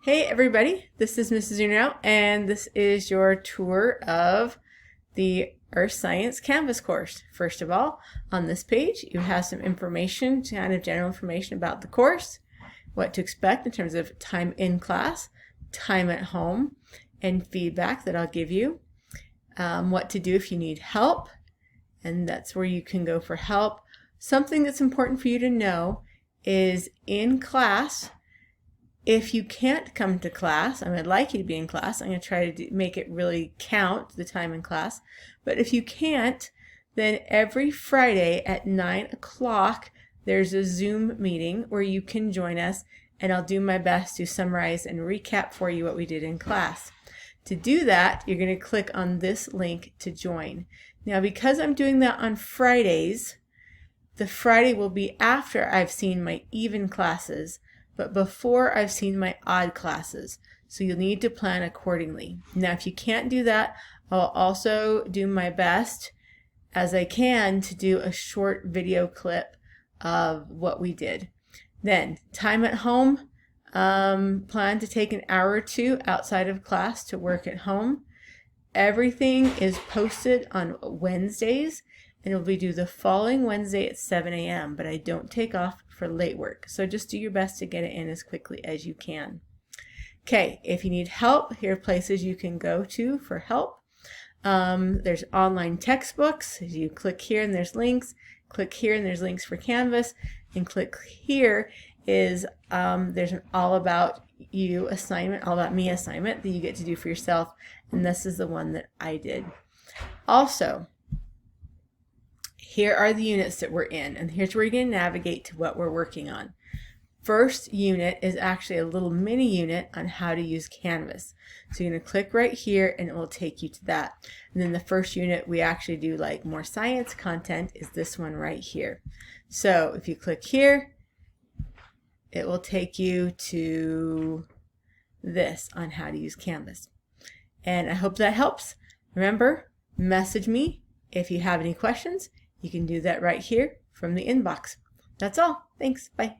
Hey everybody, this is Mrs. Uno, and this is your tour of the Earth Science Canvas course. First of all, on this page you have some information, kind of general information about the course, what to expect in terms of time in class, time at home, and feedback that I'll give you, what to do if you need help, and that's where you can go for help. Something that's important for you to know is in class, if you can't come to class, I'd like you to be in class. I'm going to try to make it really count the time in class. But if you can't, then every Friday at 9 o'clock, there's a Zoom meeting where you can join us, and I'll do my best to summarize and recap for you what we did in class. To do that, you're going to click on this link to join. Now, because I'm doing that on Fridays, the Friday will be after I've seen my even classes, but before I've seen my odd classes. So you'll need to plan accordingly. Now, if you can't do that, I'll also do my best as I can to do a short video clip of what we did. Then, time at home, plan to take an hour or two outside of class to work at home. Everything is posted on Wednesdays, and it'll be due the following Wednesday at 7 a.m., but I don't take off for late work. So just do your best to get it in as quickly as you can. Okay, if you need help, here are places you can go to for help. There's online textbooks. You click here and there's links. Click here and there's links for Canvas. And click here is there's an all about you assignment, all about me assignment that you get to do for yourself. And this is the one that I did. Also, here are the units that we're in, and here's where you're going to navigate to what we're working on. First unit is actually a little mini unit on how to use Canvas. So you're going to click right here and it will take you to that. And then the first unit we actually do like more science content is this one right here. So if you click here, it will take you to this on how to use Canvas. And I hope that helps. Remember, message me if you have any questions. You can do that right here from the inbox. That's all. Thanks. Bye.